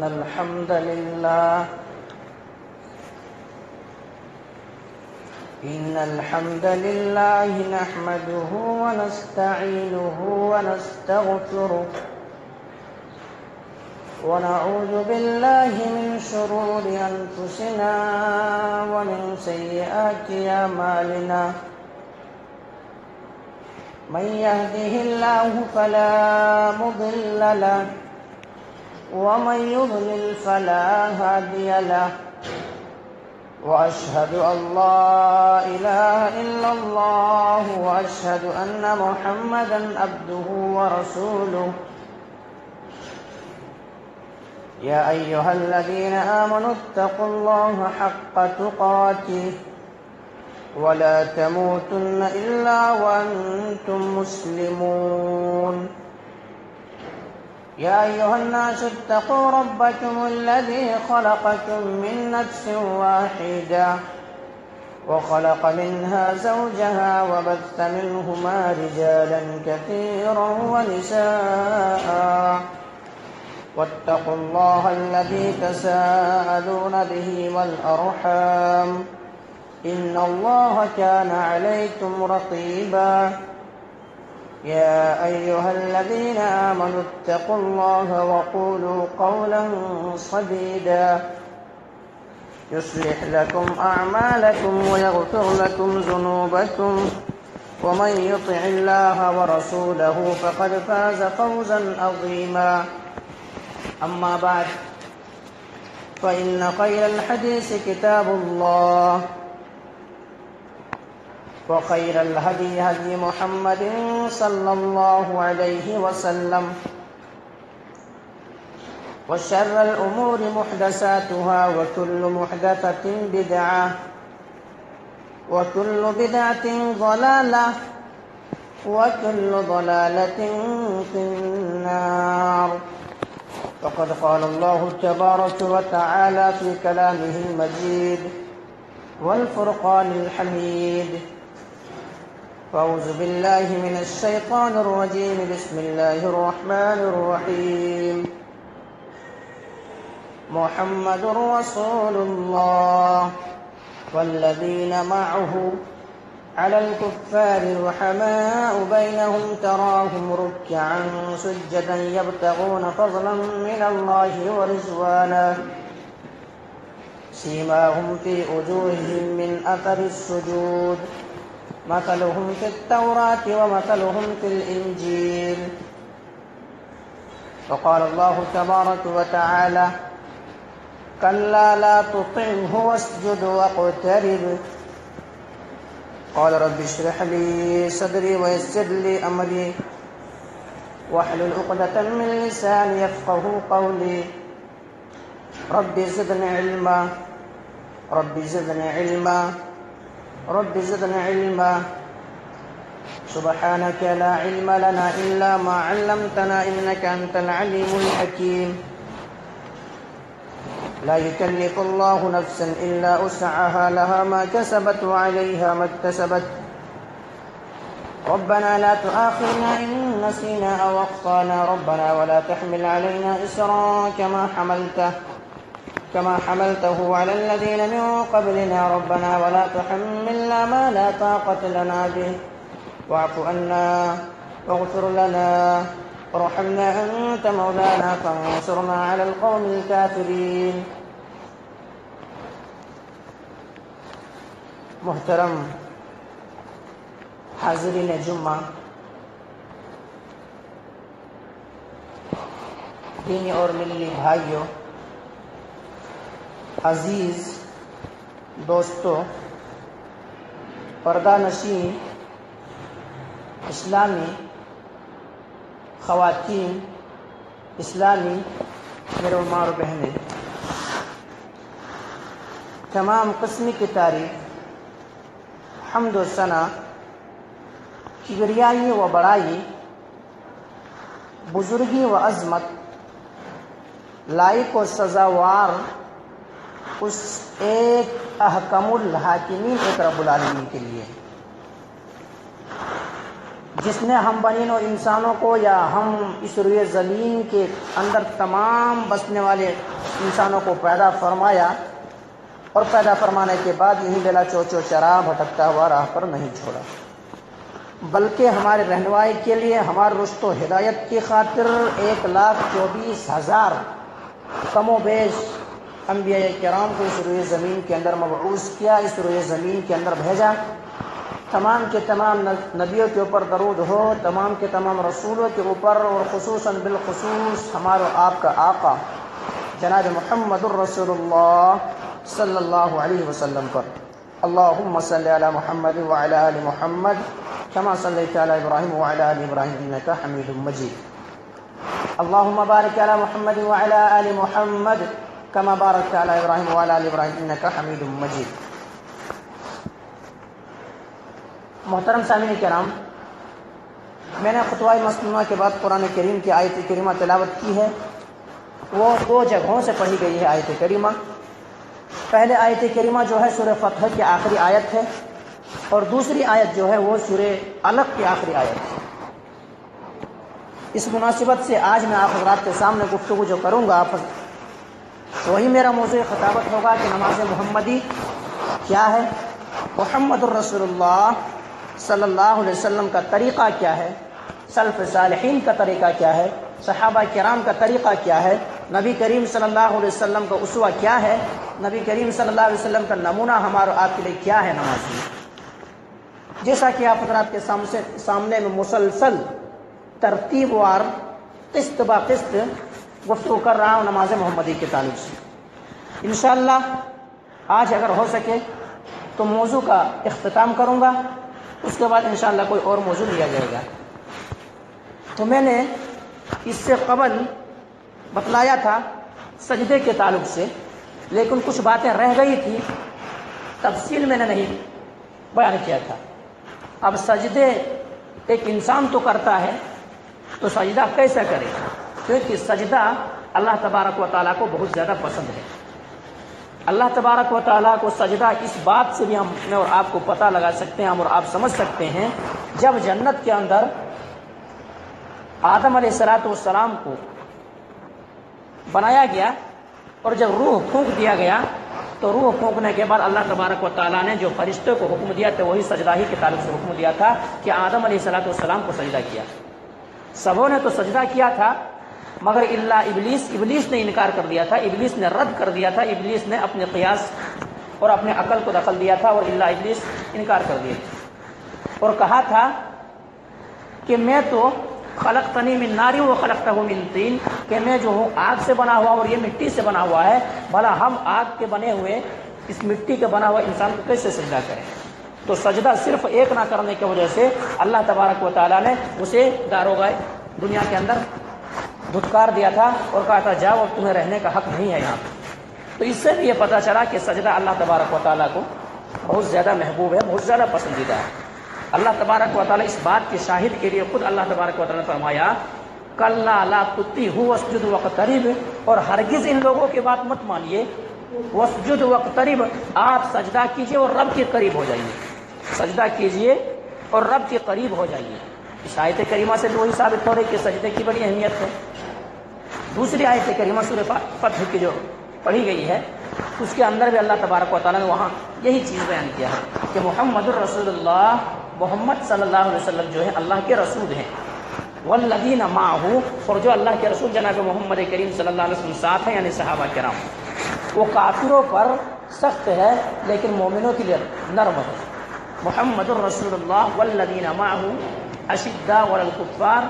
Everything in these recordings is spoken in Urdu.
إن الحمد لله نحمده ونستعينه ونستغفره ونعوذ بالله من شرور أنفسنا ومن سيئات أعمالنا من يهده الله فلا مضل له ومن يضلل فلا هادي له وأشهد أن لا إله إلا الله وأشهد أن محمدا عبده ورسوله يا أيها الذين آمنوا اتقوا الله حق تقاته ولا تموتن إلا وأنتم مسلمون يا أيها الناس اتقوا ربكم الذي خلقكم من نفس واحدة وخلق منها زوجها وبث منهما رجالا كثيرا ونساء واتقوا الله الذي تساءلون به والأرحام إن الله كان عليكم رقيبا يا أيها الذين آمنوا اتقوا الله وقولوا قولا سديدا يصلح لكم أعمالكم ويغفر لكم ذنوبكم ومن يطع الله ورسوله فقد فاز فوزا عظيما أما بعد فإن خير الحديث كتاب الله وخير الهدي هدي محمد صلى الله عليه وسلم وشر الأمور محدثاتها وكل محدثة بدعة وكل بدعة ضلالة وكل ضلالة في النار فقد قال الله تبارك وتعالى في كلامه المجيد والفرقان الحميد فأعوذ بالله من الشيطان الرجيم بسم الله الرحمن الرحيم محمد رسول الله والذين معه على الكفار رحماء بينهم تراهم ركعا سجدا يبتغون فضلا من الله ورضوانا سيماهم في وجوههم من أثر السجود مثلهم في التوراة ومثلهم في الإنجيل وقال الله تبارك وتعالى كلا لا تطعه واسجد واقترب قال رب اشرح لي صدري ويسر لي أمري واحلل عقدة من لساني يفقهوا قولي رب زدني علما رب زدني علما رب زدنا علما سبحانك لا علم لنا إلا ما علمتنا إنك أنت العليم الحكيم لا يكلف الله نفسا إلا وسعها لها ما كسبت وعليها ما اكتسبت ربنا لا تؤاخذنا إن نسينا أو أخطأنا ربنا ولا تحمل علينا إصرا كما حملته على الذين من قبلنا ربنا ولا تحملنا ما لا طاقة لنا به واعف عنا واغفر لنا وارحمنا أنت مولانا فانصرنا على القوم الكافرين محترم حاضرین جمعہ، دینی اور ملی بھائیوں، عزیز دوستو، پردہ نشین اسلامی خواتین، اسلامی میرے ماں اور بہنیں، تمام قسم کی تعریف، حمد و ثنا، کبریائی و بڑائی، بزرگی و عظمت، لائق و سزاوار اس ایک احکم الحاکمین ایک رب العالمین کے لیے جس نے ہم بنین و انسانوں کو یا ہم اس روئے زمین کے اندر تمام بسنے والے انسانوں کو پیدا فرمایا اور پیدا فرمانے کے بعد یہیں بلا چوچو چرا بھٹکتا ہوا راہ پر نہیں چھوڑا، بلکہ ہمارے رہنمائی کے لیے ہمارے رشد و ہدایت کی خاطر 1,24,000 کم و بیش انبیاء کرام کو اس روئے زمین کے اندر مبعوث کیا، اس روئے زمین کے اندر بھیجا۔ تمام کے تمام نبیوں کے اوپر درود ہو، تمام کے تمام رسولوں کے اوپر، اور خصوصاً بالخصوص ہمارے آپ کا آقا جناب محمد الرسول اللہ صلی اللہ علیہ وسلم پر۔ اللہم صلی علی محمد وعلی آل محمد کما صلیت علی ابراہیم وعلی آل ابراہیم انک حمید مجید۔ اللہم بارک علی محمد وعلی آل محمد کما بارکت علی ابراہیم وعلی آل ابراہیم انک حمید مجید۔ محترم سامعین کرام، میں نے خطبہ مسنونہ کے بعد قرآن کریم کی آیت کریمہ تلاوت کی ہے۔ وہ 2 جگہوں سے پڑھی گئی ہے آیت کریمہ۔ پہلے آیت کریمہ جو ہے سورہ فتح کی آخری آیت ہے، اور دوسری آیت جو ہے وہ سورہ علق کی آخری آیت ہے۔ اس مناسبت سے آج میں آپ حضرات کے سامنے گفتگو جو کروں گا وہی میرا موضوع خطابت ہوگا کہ نماز محمدی کیا ہے، محمد الرسول اللہ صلی اللہ علیہ وسلم کا طریقہ کیا ہے، سلف صالحین کا طریقہ کیا ہے، صحابہ کرام کا طریقہ کیا ہے، نبی کریم صلی اللہ علیہ وسلم کا اسوہ کیا ہے، نبی کریم صلی اللہ علیہ وسلم کا نمونہ ہمارا آپ کے لیے کیا ہے نماز میں۔ جیسا کہ آپ حضرات کے سامنے میں مسلسل ترتیب وار قسط با قسط گفتگو کر رہا ہوں نماز محمدی کے تعلق سے۔ انشاءاللہ آج اگر ہو سکے تو موضوع کا اختتام کروں گا، اس کے بعد انشاءاللہ کوئی اور موضوع لیا جائے گا۔ تو میں نے اس سے قبل بتلایا تھا سجدے کے تعلق سے، لیکن کچھ باتیں رہ گئی تھی، تفصیل میں نے نہیں بیان کیا تھا۔ اب سجدے ایک انسان تو کرتا ہے، تو سجدہ کیسے کرے؟ کیونکہ سجدہ اللہ تبارک و تعالیٰ کو بہت زیادہ پسند ہے۔ اللہ تبارک و تعالیٰ کو سجدہ اس بات سے بھی ہم اور آپ کو پتہ لگا سکتے ہیں، ہم اور آپ سمجھ سکتے ہیں، جب جنت کے اندر آدم علیہ السلام کو بنایا گیا اور جب روح پھونک دیا گیا، تو روح پھونکنے کے بعد اللہ تبارک و تعالیٰ نے جو فرشتوں کو حکم دیا تھا وہی سجدہ ہی کے تعلق سے حکم دیا تھا کہ آدم علیہ السلام کو سجدہ کیا۔ سبوں نے تو سجدہ کیا تھا، مگر الا ابلیس نے انکار کر دیا تھا، ابلیس نے رد کر دیا تھا، ابلیس نے اپنے قیاس اور اپنے عقل کو دخل دیا تھا، اور الا ابلیس انکار کر دیا اور کہا تھا کہ میں تو خلقتنی من نار و خلقتہ من طین، کہ میں جو ہوں آگ سے بنا ہوا اور یہ مٹی سے بنا ہوا ہے، بھلا ہم آگ کے بنے ہوئے اس مٹی کے بنا ہوا انسان کو کیسے سجدہ کریں؟ تو سجدہ صرف ایک نہ کرنے کی وجہ سے اللہ تبارک و تعالیٰ نے اسے داروغہ دنیا کے اندر دھتکار دیا تھا اور کہا تھا جاؤ، اب تمہیں رہنے کا حق نہیں ہے یہاں۔ تو اس سے بھی یہ پتہ چلا کہ سجدہ اللہ تبارک و تعالیٰ کو بہت زیادہ محبوب ہے، بہت زیادہ پسندیدہ ہے۔ اللہ تبارک و تعالیٰ اس بات کے شاہد کے لیے خود اللہ تبارک و تعالیٰ نے فرمایا کلا لا تطیعہ واسجد واقترب، اور ہرگز ان لوگوں کی بات مت مانیے، واسجد واقترب، آپ سجدہ کیجئے اور رب کے قریب ہو جائیے، سجدہ کیجئے اور رب کے قریب ہو جائیے۔ اس آیت کریمہ سے بھی وہی ثابت ہو رہی کہ سجدے کی بڑی اہمیت ہے۔ دوسری آیت کریمہ سورہ فتح کی جو پڑھی گئی ہے، اس کے اندر بھی اللہ تبارک و تعالیٰ نے وہاں یہی چیز بیان کیا ہے کہ محمد الرسول اللہ، محمد صلی اللہ علیہ وسلم جو ہے اللہ کے رسول ہیں، والذین معہ، اور جو اللہ کے رسول جناب محمد کریم صلی اللہ علیہ وسلم ساتھ ہیں، یعنی صحابہ کرام، وہ کافروں پر سخت ہے لیکن مومنوں کے لیے نرم ہے۔ محمد الرسول اللہ والذین معہ اشداء علی الکفار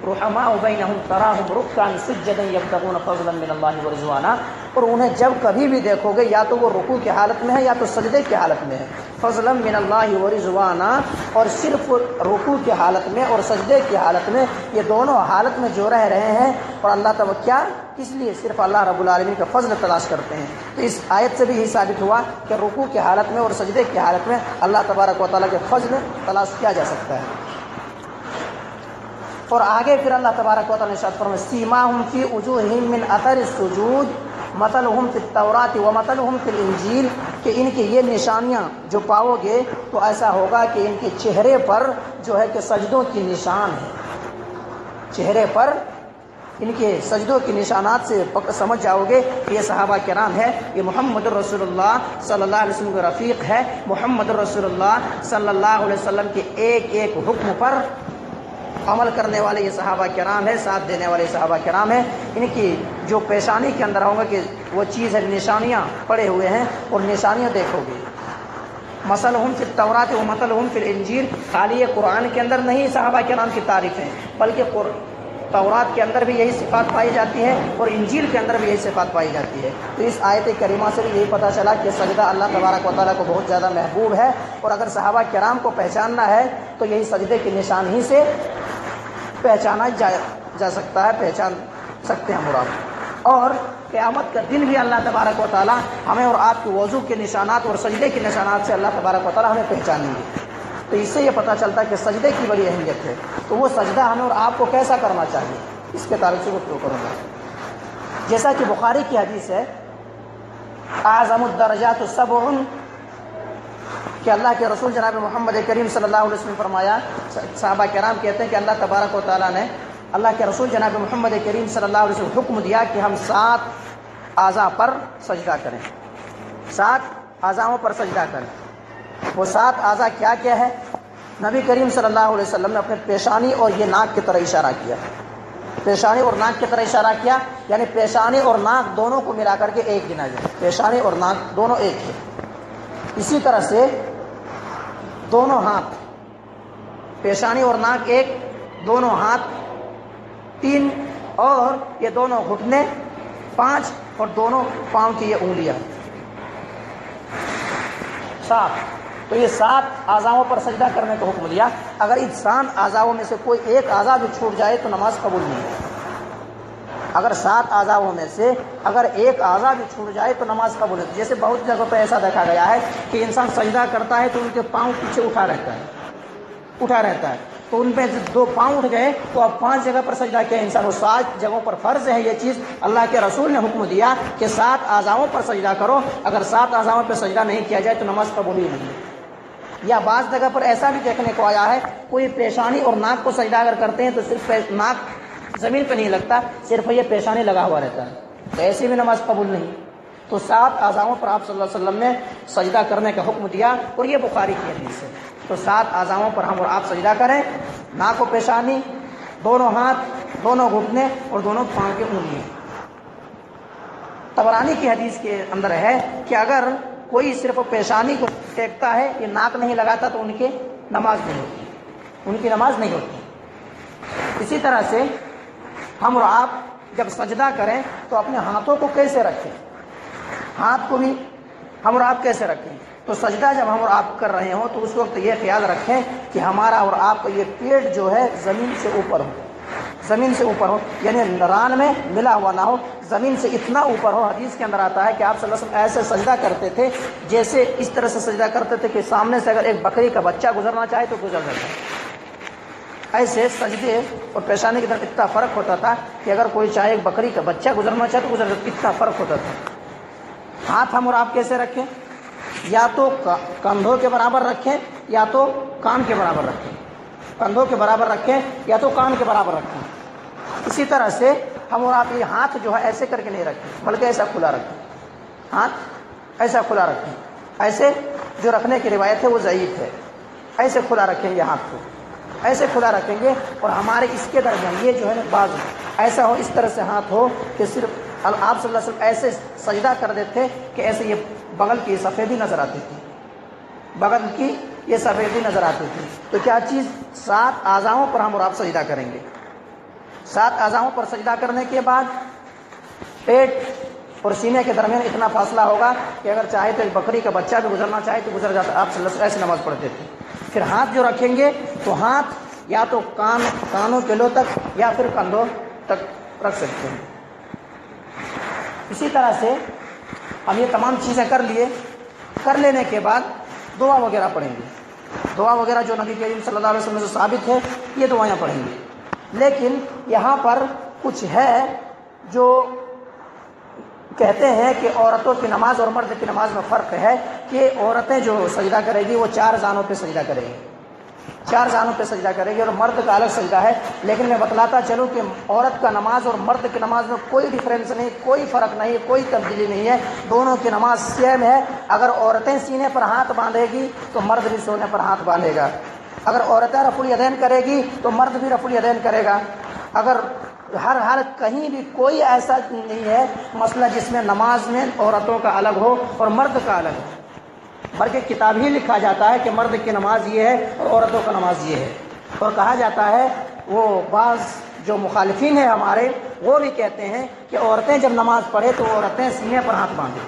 رحماء بینہم تراہم رکعا سجدا یبتغون فضلا من اللہ ورضوانا، اور انہیں جب کبھی بھی دیکھو گے یا تو وہ رکوع کی حالت میں ہے یا تو سجدے کی حالت میں ہے، فضلا من اللہ ورضوانا، اور صرف رکوع کی حالت میں اور سجدے کی حالت میں، یہ دونوں حالت میں جو رہ رہے ہیں، اور اللہ تعالیٰ کیا اس لیے صرف اللہ رب العالمین کا فضل تلاش کرتے ہیں۔ تو اس آیت سے بھی یہ ثابت ہوا کہ رکوع کی حالت میں اور سجدے کی حالت میں اللہ تبارک و تعالیٰ کے فضل تلاش کیا جا سکتا ہے۔ اور آگے پھر اللہ تبارک و تعالیٰ نے ارشاد فرمایا سیماہم فی وجوہہم من اثر السجود مثلہم فی التوراۃ ومثلہم فی الانجیل، کہ ان کی یہ نشانیاں جو پاؤ گے تو ایسا ہوگا کہ ان کے چہرے پر جو ہے کہ سجدوں کی نشان ہے، چہرے پر ان کے سجدوں کی نشانات سے سمجھ جاؤ گے کہ یہ صحابہ کرام ہے، یہ محمد رسول اللہ صلی اللہ علیہ وسلم کا رفیق ہے، محمد رسول اللہ صلی اللہ علیہ وسلم کے ایک ایک حکم پر عمل کرنے والے یہ صحابہ کرام ہے، ساتھ دینے والے صحابہ کرام ہیں۔ ان کی جو پیشانی کے اندر ہوں گے کہ وہ چیز ہے، نشانیاں پڑے ہوئے ہیں اور نشانیاں دیکھو گے۔ مثلہم فی التوراۃ ومثلہم فی الانجیل، خالی یہ قرآن کے اندر نہیں صحابہ کرام کی تعریف ہے، بلکہ تورات کے اندر بھی یہی صفات پائی جاتی ہے اور انجیل کے اندر بھی یہی صفات پائی جاتی ہے۔ تو اس آیت کریمہ سے بھی یہی پتہ چلا کہ سجدہ اللہ تبارک و تعالیٰ کو بہت زیادہ محبوب ہے، اور اگر صحابہ کرام کو پہچاننا ہے تو یہی سجدے کی نشان ہی سے پہچانا جا سکتا ہے، پہچان سکتے ہیں مراد۔ اور قیامت کا دن بھی اللہ تبارک و تعالیٰ ہمیں اور آپ کے وضو کے نشانات اور سجدے کے نشانات سے اللہ تبارک و تعالیٰ ہمیں پہچانیں گے۔ تو اس سے یہ پتہ چلتا ہے کہ سجدے کی بڑی اہمیت ہے۔ تو وہ سجدہ ہمیں اور آپ کو کیسا کرنا چاہیے، اس کے تعلق سے گفتگو کروں گا۔ جیسا کہ بخاری کی حدیث ہے، اعظم الدرجات سبع، کہ اللہ کے رسول جناب محمد کریم صلی اللہ علیہ وسلم فرمایا، صحابہ کرام کہتے ہیں کہ اللہ تبارک و تعالیٰ نے، اللہ کے رسول جناب محمد کریم صلی اللہ علیہ وسلم حکم دیا کہ ہم 7 اعضاء پر سجدہ کریں، 7 اعضاؤں پر سجدہ کریں۔ وہ 7 اعضاء کیا کیا ہے؟ نبی کریم صلی اللہ علیہ وسلم نے اپنے پیشانی اور یہ ناک کی طرح اشارہ کیا، پیشانی اور ناک کی طرح اشارہ کیا، یعنی پیشانی اور ناک دونوں کو ملا کر کے ایک گنا جائے، پیشانی اور ناک دونوں ایک ہے۔ اسی طرح سے دونوں ہاتھ، پیشانی اور ناک ایک، دونوں ہاتھ 3، اور یہ دونوں گھٹنے 5، اور دونوں پاؤں کی یہ انگلیاں 7۔ تو یہ 7 اعضاؤں پر سجدہ کرنے کا حکم دیا۔ اگر ان 7 اعضاؤں میں سے کوئی ایک اعضا بھی چھوٹ جائے تو نماز قبول نہیں ہے۔ اگر 7 اعضاؤں میں سے اگر ایک اعضا بھی چھوٹ جائے تو نماز قبول ہے۔ جیسے بہت جگہوں پہ ایسا دیکھا گیا ہے کہ انسان سجدہ کرتا ہے تو ان کے پاؤں پیچھے اٹھا رہتا ہے، تو ان پہ 2 پاؤں اٹھ گئے تو اب 5 جگہ پر سجدہ کیا انسان، وہ 7 جگہوں پر فرض ہے یہ چیز۔ اللہ کے رسول نے حکم دیا کہ 7 اعضاؤں پر سجدہ کرو، اگر 7 اعضاؤں پہ سجدہ نہیں کیا جائے تو نماز قبول ہی نہیں ہے۔ یا بعض جگہ پر ایسا بھی دیکھنے کو آیا ہے، کوئی پیشانی اور ناک کو سجدہ اگر کرتے ہیں تو صرف ناک زمین پہ نہیں لگتا، صرف یہ پیشانی لگا ہوا رہتا ہے، تو ایسی بھی نماز قبول نہیں۔ تو 7 اعضاؤں پر آپ صلی اللہ علیہ وسلم نے سجدہ کرنے کا حکم دیا، اور یہ بخاری کی حدیث ہے۔ تو 7 اعضاؤں پر ہم اور آپ سجدہ کریں، ناک و پیشانی، دونوں ہاتھ، دونوں گھٹنے اور دونوں پاؤں کی انگلیاں۔ طبرانی کی حدیث کے اندر ہے کہ اگر کوئی صرف پیشانی کو ٹیکتا ہے، یہ ناک نہیں لگاتا، تو ان کی نماز نہیں ہوتی، اسی طرح سے ہم اور آپ جب سجدہ کریں تو اپنے ہاتھوں کو کیسے رکھیں، ہاتھ کو بھی ہم اور آپ کیسے رکھیں؟ تو سجدہ جب ہم اور آپ کر رہے ہوں تو اس وقت یہ خیال رکھیں کہ ہمارا اور آپ کا یہ پیٹ جو ہے زمین سے اوپر ہو، یعنی ران میں ملا ہوا نہ ہو، زمین سے اتنا اوپر ہو۔ حدیث کے اندر آتا ہے کہ آپ صلی اللہ علیہ وسلم ایسے سجدہ کرتے تھے جیسے اس طرح سے سجدہ کرتے تھے کہ سامنے سے اگر ایک بکری کا بچہ گزرنا چاہے تو گزر جاتا ہے۔ ایسے سجدے اور پیشانی کے درمیان اتنا فرق ہوتا تھا کہ اگر کوئی چاہے ایک بکری کا بچہ گزرنا چاہے تو گزر جاتا، اتنا فرق ہوتا تھا۔ ہاتھ ہم اور آپ کیسے رکھیں؟ یا تو کندھوں کے برابر رکھیں یا تو کان کے برابر رکھیں، کندھوں کے برابر رکھیں یا تو کان کے برابر رکھیں۔ اسی طرح سے ہم اور آپ یہ ہاتھ جو ہے ایسے کر کے نہیں رکھیں، بلکہ ایسا کھلا رکھیں، ہاتھ ایسا کھلا رکھیں۔ ایسے جو رکھنے کی روایت ہے وہ ضعیف ہے، ایسے کھلا رکھیں گے، ہاتھ کو ایسے کھلا رکھیں گے، اور ہمارے اس کے درمیان یہ جو ہے نا بازو ایسا ہو، اس طرح سے ہاتھ ہو کہ صرف آپ صلی اللہ علیہ وسلم ایسے سجدہ کر دیتے کہ ایسے یہ بغل کی سفیدی نظر آتی تھی، بغل کی یہ سفیدی نظر آتی تھی۔ تو کیا چیز 7 اعضاؤں پر ہم اور آپ سجدہ کریں گے۔ 7 اعضاؤں پر سجدہ کرنے کے بعد پیٹ اور سینے کے درمیان اتنا فاصلہ ہوگا کہ اگر چاہے تو ایک بکری کا بچہ بھی گزرنا چاہے تو گزر جاتا۔ آپ صلی اللہ علیہ وسلم ایسے نماز پڑھتے تھے۔ پھر ہاتھ جو رکھیں گے تو ہاتھ یا تو کانوں کے لو تک یا پھر کندھوں تک رکھ سکتے ہیں۔ اسی طرح سے ہم یہ تمام چیزیں کر لینے کے بعد دعا وغیرہ پڑھیں گے۔ دعا وغیرہ جو نبی کریم صلی اللہ علیہ وسلم سے ثابت ہے یہ دعائیں پڑھیں گے، لیکن یہاں پر کچھ ہے جو کہتے ہیں کہ عورتوں کی نماز اور مرد کی نماز میں فرق ہے کہ عورتیں جو سجدہ کرے گی وہ 4 زانوں پہ سجدہ کرے گی، 4 زانوں پہ سجدہ کرے گی، اور مرد کا الگ سجدہ ہے۔ لیکن میں بتلاتا چلوں کہ عورت کا نماز اور مرد کی نماز میں کوئی ڈفرینس نہیں، کوئی فرق نہیں، کوئی تبدیلی نہیں ہے، دونوں کی نماز سیم ہے۔ اگر عورتیں سینے پر ہاتھ باندھے گی تو مرد بھی سونے پر ہاتھ باندھے گا، اگر عورتیں رفع الیدین کرے گی تو مرد بھی رفع الیدین کرے گا۔ اگر ہر کہیں بھی کوئی ایسا نہیں ہے مسئلہ جس میں نماز میں عورتوں کا الگ ہو اور مرد کا الگ ہو، بلکہ کتاب ہی لکھا جاتا ہے کہ مرد کی نماز یہ ہے اور عورتوں کا نماز یہ ہے۔ اور کہا جاتا ہے، وہ بعض جو مخالفین ہیں ہمارے وہ بھی کہتے ہیں کہ عورتیں جب نماز پڑھے تو عورتیں سینے پر ہاتھ باندھیں،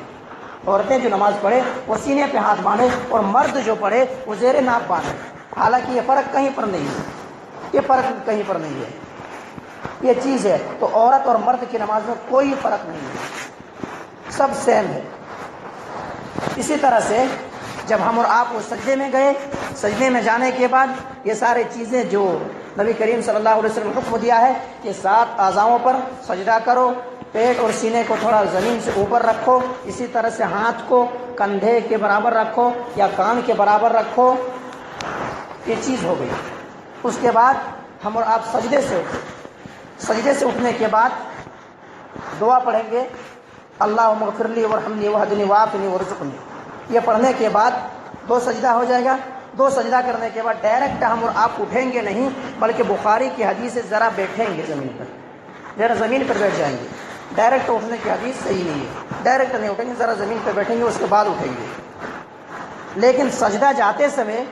عورتیں جو نماز پڑھے وہ سینے پہ ہاتھ باندھے، اور مرد جو پڑھے وہ زیر ناف باندھے۔ حالانکہ یہ فرق کہیں پر نہیں ہے، یہ فرق کہیں پر نہیں ہے، یہ چیز ہے۔ تو عورت اور مرد کی نماز میں کوئی فرق نہیں ہے، سب سیم ہے۔ اسی طرح سے جب ہم اور آپ وہ سجدے میں گئے، سجدے میں جانے کے بعد یہ سارے چیزیں جو نبی کریم صلی اللہ علیہ وسلم نے حکم دیا ہے کہ 7 اعضاؤں پر سجدہ کرو، پیٹ اور سینے کو تھوڑا زمین سے اوپر رکھو، اسی طرح سے ہاتھ کو کندھے کے برابر رکھو یا کان کے برابر رکھو، یہ چیز ہو گئی۔ اس کے بعد ہم اور آپ سجدے سے اٹھنے کے بعد دعا پڑھیں گے، اللہم اغفر لی وارحمنی واہدنی وعافنی وارزقنی۔ یہ پڑھنے کے بعد 2 سجدہ ہو جائے گا۔ 2 سجدہ کرنے کے بعد ڈائریکٹ ہم اور آپ اٹھیں گے نہیں، بلکہ بخاری کی حدیث سے ذرا بیٹھیں گے، ذرا زمین پر بیٹھ جائیں گے۔ ڈائریکٹ اٹھنے کی حدیث صحیح نہیں ہے، ڈائریکٹ نہیں اٹھیں گے، ذرا زمین پہ بیٹھیں گے، اس کے بعد اٹھیں گے۔ لیکن سجدہ جاتے سمے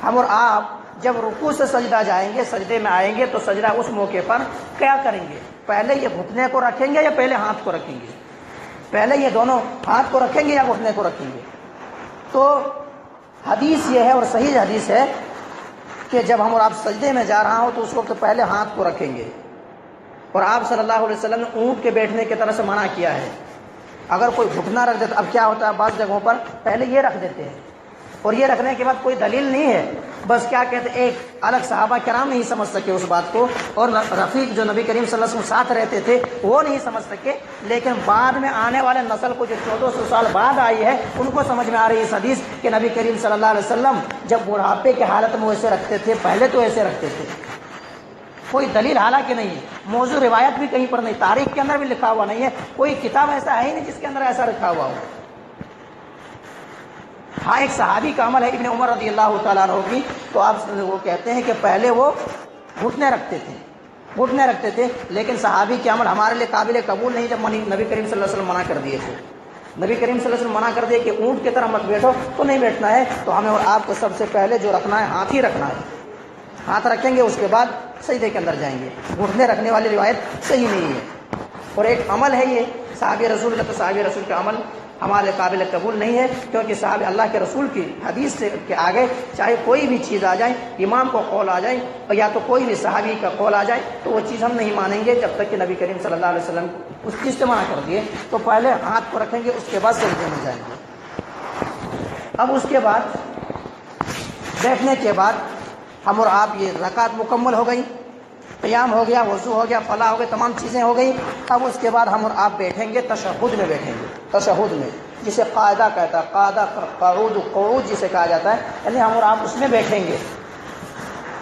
ہم اور آپ جب رکوع سے سجدہ جائیں گے، سجدے میں آئیں گے تو سجدہ اس موقع پر کیا کریں گے؟ پہلے یہ گھٹنے کو رکھیں گے یا پہلے ہاتھ کو رکھیں گے؟ پہلے یہ دونوں ہاتھ کو رکھیں گے یا گھٹنے کو رکھیں گے؟ تو حدیث یہ ہے اور صحیح حدیث ہے کہ جب ہم اور آپ سجدے میں جا رہا ہوں تو اس وقت پہلے ہاتھ کو رکھیں گے۔ اور آپ صلی اللہ علیہ وسلم نے اونٹ کے بیٹھنے کی طرح سے منع کیا ہے۔ اگر کوئی گھٹنا رکھ دیتا، اب کیا ہوتا ہے بعض جگہوں پر پہلے یہ رکھ دیتے ہیں، اور یہ رکھنے کے بعد کوئی دلیل نہیں ہے، بس کیا کہتے ہیں، ایک الگ صحابہ کرام نہیں سمجھ سکے اس بات کو، اور رفیق جو نبی کریم صلی اللہ علیہ وسلم ساتھ رہتے تھے وہ نہیں سمجھ سکے، لیکن بعد میں آنے والے نسل کو جو 1400 سال بعد آئی ہے ان کو سمجھ میں آ رہی ہے اس حدیث کہ نبی کریم صلی اللہ علیہ وسلم جب بڑھاپے کی حالت میں ویسے رکھتے تھے، پہلے تو ایسے رکھتے تھے۔ کوئی دلیل حالانکہ نہیں ہے، موضوع روایت بھی کہیں پر نہیں، تاریخ کے اندر بھی لکھا ہوا نہیں ہے، کوئی کتاب ایسا ہے ہی نہیں جس کے اندر ایسا لکھا ہوا ہو۔ ہاں ایک صحابی کا عمل ہے ابن عمر رضی اللہ تعالیٰ عنہ کی، تو آپ وہ کہتے ہیں کہ پہلے وہ گھٹنے رکھتے تھے، لیکن صحابی کے عمل ہمارے لیے قابل قبول نہیں۔ جب نبی کریم صلی اللہ علیہ وسلم منع کر دیے تھے، نبی کریم صلی اللہ علیہ وسلم منع کر دیے کہ اونٹ کی طرح مت بیٹھو، تو نہیں بیٹھنا ہے، تو ہمیں اور آپ کو سب سے پہلے جو رکھنا ہے ہاتھ ہی رکھنا ہے، ہاتھ رکھیں گے، اس کے بعد سجدے کے اندر جائیں گے۔ گھٹنے رکھنے والی روایت صحیح نہیں ہے، اور ایک عمل ہے یہ صحابی رسول اللہ، تو صحابی رسول کا عمل ہمارے قابل قبول نہیں ہے، کیونکہ صحابہ اللہ کے رسول کی حدیث سے کے آگے چاہے کوئی بھی چیز آ جائے، امام کو قول آ جائے اور یا تو کوئی بھی صحابی کا قول آ جائے، تو وہ چیز ہم نہیں مانیں گے جب تک کہ نبی کریم صلی اللہ علیہ وسلم اس چیز سے منع کر دیے۔ تو پہلے ہاتھ کو رکھیں گے، اس کے بعد سجدے میں جائیں گے۔ اب اس کے بعد بیٹھنے کے بعد ہم اور آپ، یہ رکعت مکمل ہو گئی، قیام ہو گیا، وضو ہو گیا، فلاح ہو گئی، تمام چیزیں ہو گئی۔ اب اس کے بعد ہم اور آپ بیٹھیں گے، تشہد میں بیٹھیں گے، تشہد میں جسے قاعدہ کہتا ہے، قاعدہ، قعود جسے کہا جاتا ہے، یعنی ہم اور آپ اس میں بیٹھیں گے۔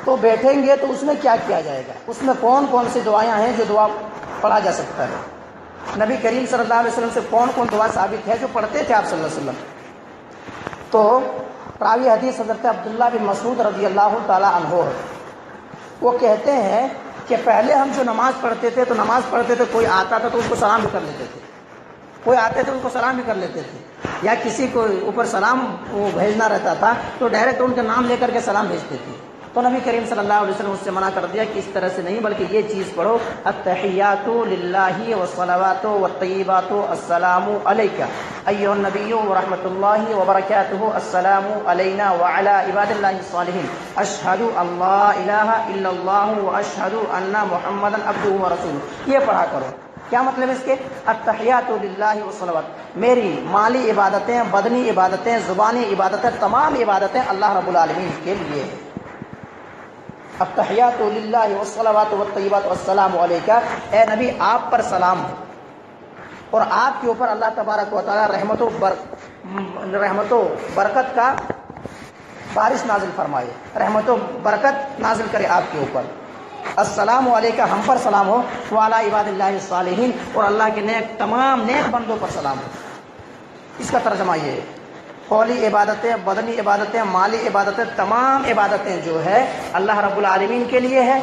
تو بیٹھیں گے تو اس میں کیا کیا جائے گا، اس میں کون کون سی دعائیں ہیں جو دعا پڑھا جا سکتا ہے؟ نبی کریم صلی اللہ علیہ وسلم سے کون کون دعا ثابت ہے جو پڑھتے تھے آپ صلی اللہ علیہ وسلم؟ تو راوی حدیث حضرت عبداللہ بن مسعود رضی اللہ تعالیٰ عنہ، وہ کہتے ہیں کہ پہلے ہم جو نماز پڑھتے تھے تو نماز پڑھتے تھے، کوئی آتا تھا تو ان کو سلام بھی کر لیتے تھے، کوئی آتے تھے ان کو سلام بھی کر لیتے تھے، یا کسی کو اوپر سلام وہ بھیجنا رہتا تھا تو ڈائریکٹ ان کے نام لے کر کے سلام بھیجتے تھے۔ تو نبی کریم صلی اللہ علیہ وسلم اس سے منع کر دیا کہ اس طرح سے نہیں، بلکہ یہ چیز پڑھو، التحیات للہ والصلوات والطیبات السلام علیک ایھا النبی ورحمۃ اللہ وبرکاتہ، السلام علینا وعلی عباد اللہ الصالحین، اشہد ان لا الہ الا اللہ واشہد ان محمدا عبدہ ورسولہ۔ یہ پڑھا کرو۔ کیا مطلب اس کے؟ التحیات للہ والصلوات، میری مالی عبادتیں، بدنی عبادتیں، زبانی عبادتیں، تمام عبادتیں اللہ رب العالمین کے لیے۔ التحیات للہ والصلوات والطیبات والسلام علیک، اے نبی آپ پر سلام ہو، اور آپ کے اوپر اللہ تبارک و تعالیٰ رحمت و برکت کا بارش نازل فرمائے، رحمت و برکت نازل کرے آپ کے اوپر۔ السلام علیکہ، ہم پر سلام ہو، وعلی عباد اللہ الصالحین، اور اللہ کے تمام نیک بندوں پر سلام ہو۔ اس کا ترجمہ یہ ہے، قولی عبادتیں، بدنی عبادتیں، مالی عبادتیں، تمام عبادتیں جو ہے اللہ رب العالمین کے لیے ہے۔